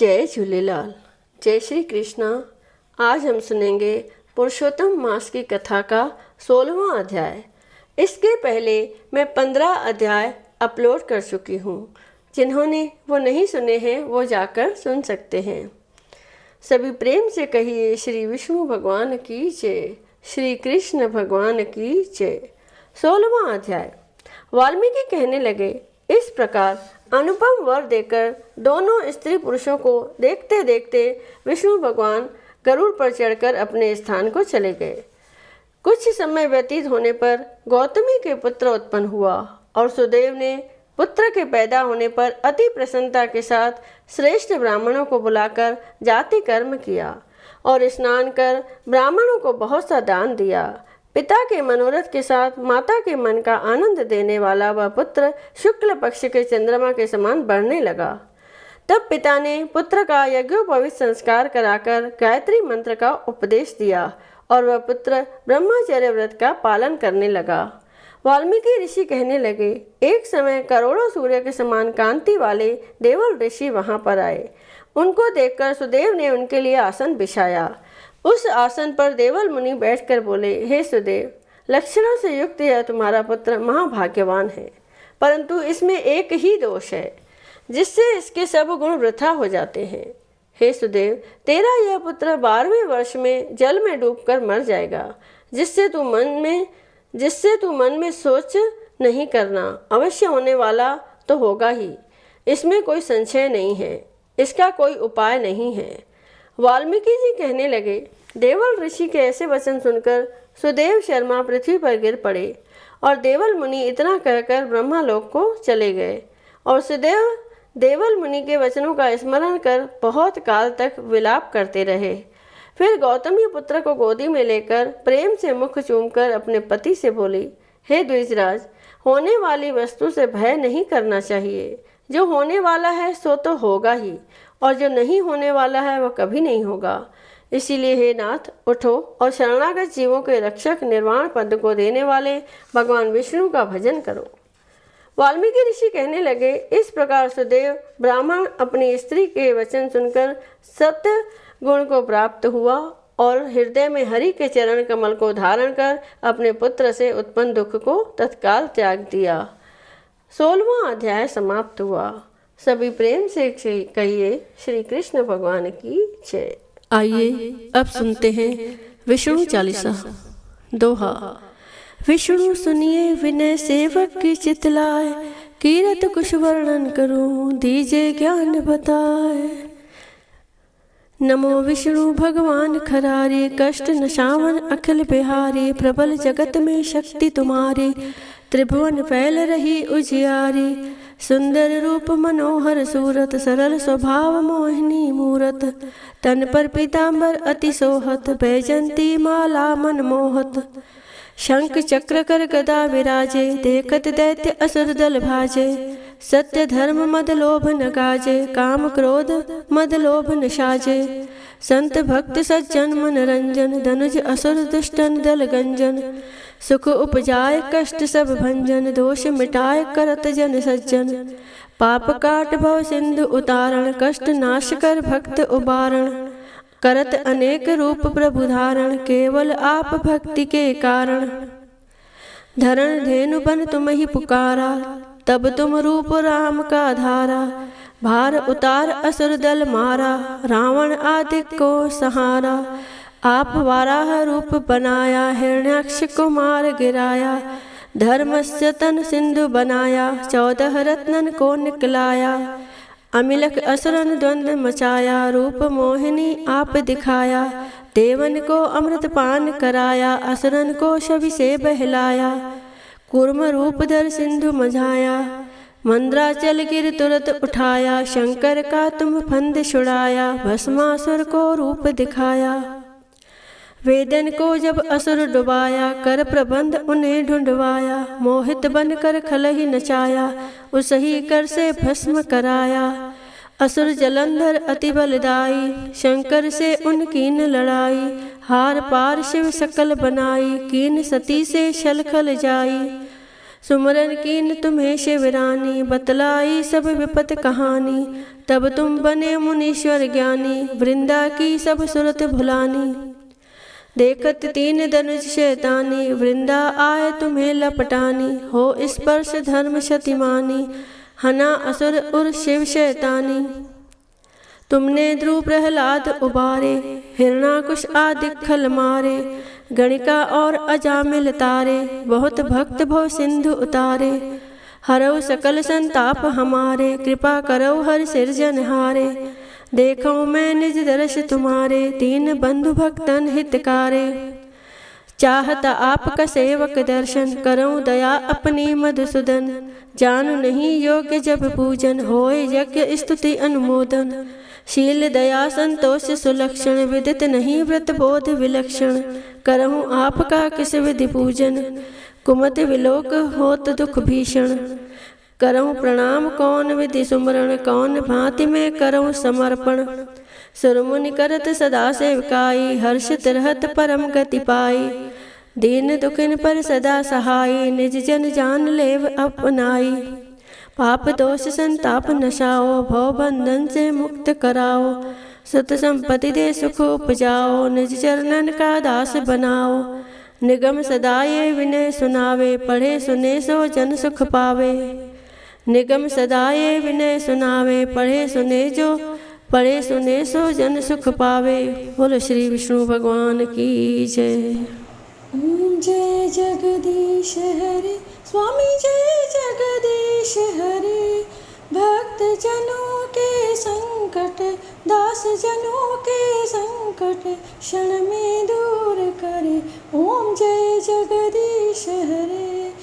जय झूलेलाल। जय श्री कृष्णा। आज हम सुनेंगे पुरुषोत्तम मास की कथा का 16वां अध्याय। इसके पहले मैं 15 अध्याय अपलोड कर चुकी हूँ। जिन्होंने वो नहीं सुने हैं वो जाकर सुन सकते हैं। सभी प्रेम से कहिए श्री विष्णु भगवान की जय, श्री कृष्ण भगवान की जय। 16वां अध्याय। वाल्मीकि कहने लगे, इस प्रकार अनुपम वर देकर दोनों स्त्री पुरुषों को देखते देखते विष्णु भगवान गरुड़ पर चढ़कर अपने स्थान को चले गए। कुछ समय व्यतीत होने पर गौतमी के पुत्र उत्पन्न हुआ और सुदेव ने पुत्र के पैदा होने पर अति प्रसन्नता के साथ श्रेष्ठ ब्राह्मणों को बुलाकर जाति कर्म किया और स्नान कर ब्राह्मणों को बहुत सा दान दिया। पिता के मनोरथ के साथ माता के मन का आनंद देने वाला वह पुत्र शुक्ल पक्ष के चंद्रमा के समान बढ़ने लगा। तब पिता ने पुत्र का यज्ञोपवीत संस्कार कराकर गायत्री मंत्र का उपदेश दिया और वह पुत्र ब्रह्मचर्य व्रत का पालन करने लगा। वाल्मीकि ऋषि कहने लगे, एक समय करोड़ों सूर्य के समान कांति वाले देवल ऋषि वहां पर आए। उनको देखकर सुदेव ने उनके लिए आसन बिछाया। उस आसन पर देवल मुनि बैठकर बोले, हे सुदेव, लक्षणों से युक्त यह तुम्हारा पुत्र महाभाग्यवान है, परंतु इसमें एक ही दोष है जिससे इसके सब गुण वृथा हो जाते हैं। हे सुदेव, तेरा यह पुत्र 12वें वर्ष में जल में डूबकर मर जाएगा, जिससे तू मन में सोच नहीं करना, अवश्य होने वाला तो होगा ही, इसमें कोई संशय नहीं है, इसका कोई उपाय नहीं है। वाल्मीकि जी कहने लगे, देवल ऋषि के ऐसे वचन सुनकर सुदेव शर्मा पृथ्वी पर गिर पड़े और देवल मुनि इतना कहकर ब्रह्मलोक को चले गए और सुदेव देवल मुनि के वचनों का स्मरण कर बहुत काल तक विलाप करते रहे। फिर गौतमी पुत्र को गोदी में लेकर प्रेम से मुख चूमकर अपने पति से बोली, हे द्विजराज, होने वाली वस्तु से भय नहीं करना चाहिए। जो होने वाला है सो तो होगा ही, और जो नहीं होने वाला है वह कभी नहीं होगा। इसीलिए हे नाथ, उठो और शरणागत जीवों के रक्षक निर्वाण पद को देने वाले भगवान विष्णु का भजन करो। वाल्मीकि ऋषि कहने लगे, इस प्रकार सुदेव ब्राह्मण अपनी स्त्री के वचन सुनकर सत्य गुण को प्राप्त हुआ और हृदय में हरि के चरण कमल को धारण कर अपने पुत्र से उत्पन्न दुख को तत्काल त्याग दिया। 16वां अध्याय समाप्त हुआ। सभी प्रेम से कहिए श्री कृष्ण भगवान की जय। आइए अब सुनते हैं विष्णु चालीसा। दोहा। विष्णु सुनिए विनय सेवक की चितलाए, कीरत कुछ वर्णन करूं दीजे ज्ञान बताए। नमो विष्णु भगवान खरारे, कष्ट नशावन अखिल बिहारी, प्रबल जगत में शक्ति तुम्हारी, त्रिभुवन फैल रही उजियारी। सुंदर रूप मनोहर सूरत, सरल स्वभाव मोहिनी मूरत, तन पर पीतांबर अति सोहत, बैजंती माला मन मोहत। शंख चक्र कर गदा विराजे, देखत दैत्य असुर दल भाजे। सत्य धर्म मद लोभ न गाजे, काम क्रोध मद लोभ न साजे। संत भक्त सज्जन मन रंजन, धनुज असुर दुष्टन दल गंजन। सुख उपजाए कष्ट सब भंजन, दोष मिटाए करत जन सज्जन। पाप काट भव सिंधु उतारण, कष्ट नाश कर भक्त उबारण। करत अनेक रूप प्रभु धारण, केवल आप भक्ति के कारण। धरण धेनु बन तुम ही पुकारा, तब तुम रूप राम का धारा। भार उतार असुर दल मारा, रावण आदि को सहारा। आप वाराह रूप बनाया, हिरण्याक्ष को मार गिराया। धर्मस्य तन सिंधु बनाया, 14 रत्नन को निकलाया। अमिलक असुरन द्वंद्व मचाया, रूप मोहिनी आप दिखाया। देवन को अमृत पान कराया, असुरन को शवि से बहलाया। कूर्म रूप धर सिंधु मझाया, मंद्राचल गिर तुरत उठाया। शंकर का तुम फंद छुड़ाया, भस्मासुर को रूप दिखाया। वेदन को जब असुर डुबाया, कर प्रबंध उन्हें ढूंढवाया। मोहित बनकर खलहि नचाया, उसही कर से भस्म कराया। असुर जलंधर अति बलदाई, शंकर से उनकीन लड़ाई। हार पार शिव सकल बनाई, कीन सती से छल खल जाई। सुमरन कीन तुम्हें शिवरानी, बतलाई सब विपत कहानी। तब तुम बने मुनीश्वर ज्ञानी, वृंदा की सब सुरत भुलानी। देखत तीन धनुष शैतानी, वृंदा आए तुम्हें लपटानी। हो स्पर्श धर्म शतिमानी, हना असुर उर शिव शैतानी। तुमने ध्रुव प्रहलाद उबारे, हिरणाकुश आदि खल मारे। गणिका और अजामिल तारे, बहुत भक्त भव सिंधु उतारे। हरौ सकल संताप हमारे, कृपा करौ हर सिरजनहारे। देखो मैं निज दर्श तुम्हारे, तीन बंधु भक्तन हितकारे। चाहत आपका सेवक दर्शन, करऊं दया अपनी मधुसूदन। जानु नहीं योग्य जब पूजन, होए यज्ञ स्तुति अनुमोदन। शील दया संतोष सुलक्षण, विदित नहीं व्रत बोध विलक्षण। करहूँ आपका किस विधि पूजन, कुमत विलोक होत दुख भीषण। करऊँ प्रणाम कौन विधि सुमरण, कौन भांति में करऊँ समर्पण। सुरमुनि करत सदा सेवकाई, हर्षित रहत परम गति पाई। दीन दुखिन पर सदा सहाई, निज जन जान लेव अपनाई। पाप दोष संताप नशाओ, भव बंधन से मुक्त कराओ। सुत संपत्ति दे सुख उपजाओ, निज चरणन का दास बनाओ। निगम सदा ये विनय सुनावे, पढ़े सुने सो जन सुख पावे। निगम सदा ये विनय सुनावे, पढ़े सुने सो जन सुख पावे। बोलो श्री विष्णु भगवान की जय। जय जगदीश हरे, स्वामी जय जगदीश हरे। भक्त जनों के संकट, दास जनों के संकट, क्षण में दूर करे। ओम जय जगदीश हरे।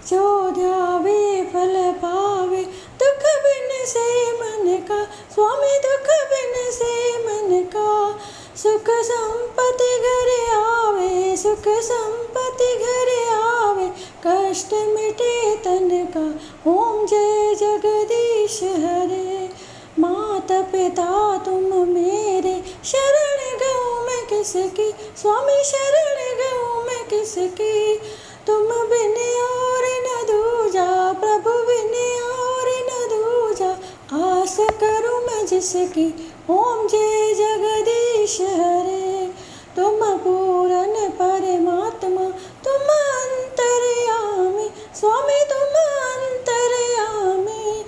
जो ध्यावे फल पावे, दुख बिन से मन का। स्वामी दुख बिन से मन का। सुख संपत्ति घर आवे, सुख संपत्ति घर आवे। कष्ट मिटे तन का। ओम जय जगदीश हरे। माता पिता तुम मेरे, शरण गऊँ मैं किसकी। स्वामी शरण गऊँ मैं किसकी। तुम बिन और न दूजा, प्रभु बिन और न दूजा। आस करूँ मैं जिसकी। ओम जय जगदीश हरे। तुम पूरन परमात्मा, तुम अंतर्यामी। स्वामी तुम अंतर्यामी।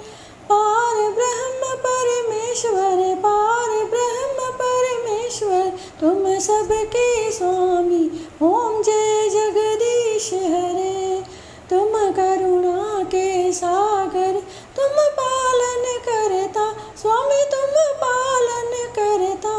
पार ब्रह्म परमेश्वर, पार ब्रह्म परमेश्वर। तुम सबके स्वामी। ओम जय जगदीश हरे। तुम करुणा के सागर, तुम पालन करता। स्वामी तुम पालन करता।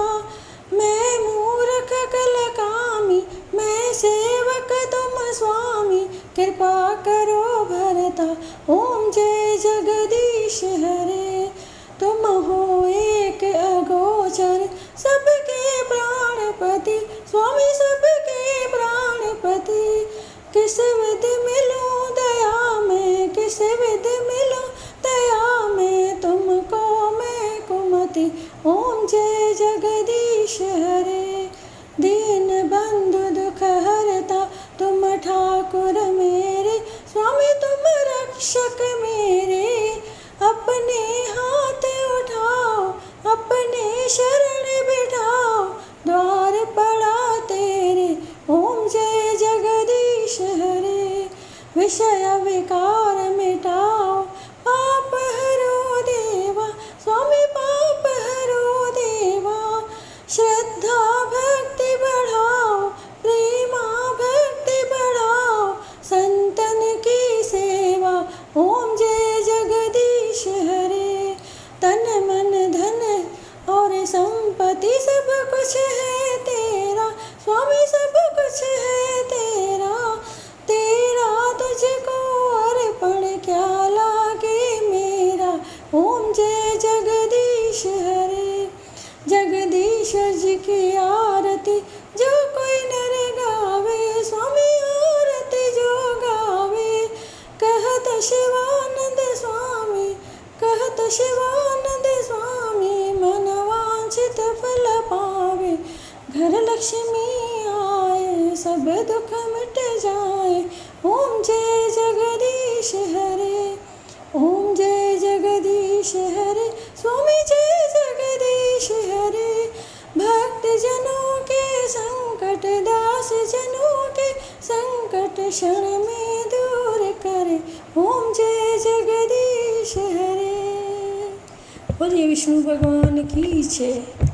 मैं मूर्ख कल कामी, मैं सेवक तुम स्वामी। कृपा करो भरता। ओम जय जगदीश हरे। तुम हो एक अगोचर, सबके प्राणपति। स्वामी सबके प्राणपति। किस विधि मिलूं दया में, किस विधि मिलूं दया में। तुमको मैं कुमति। ओम जय जगदीश हरे। दीन बंधु दुख हरता, तुम ठाकुर मेरे। स्वामी तुम रक्षक मेरे। अपने हाथ उठाओ, अपने शरण बिठाओ। द्वार पड़ा तेरे। ओम जय जगदीश हरे। विषय विकार मिटाओ, पाप हरो देवा। स्वामी पाप हरो देवा। श्रद्धा भक्ति बढ़ाओ, प्रेमा भक्ति बढ़ाओ। संतन की सेवा। ओम जय जगदीश हरे। तन मन धन और संपत्ति सब कुछ है तेरा। स्वामी सब कुछ है तेरा। तेरा तुझको अर्पण क्या लागे मेरा। ओम जय जगदीश हरे। जगदीश्वर जी की आरती जो कोई नर गावे। स्वामी आरती जो गावे। कहत शिवानंद स्वामी, कहत शिवानंद स्वामी। मन वांछित फल पावे, घर लक्ष्मी आए। सब दुख मिट जाए। ओम जय जगदीश जगदीश हरे। ओम जय जगदीश हरे, स्वामी जय जगदीश हरे। भक्त जनों के संकट, दास जनों के संकट क्षण में दूर करे। ओम जय जगदीश हरे। बोलिए विष्णु भगवान की जय।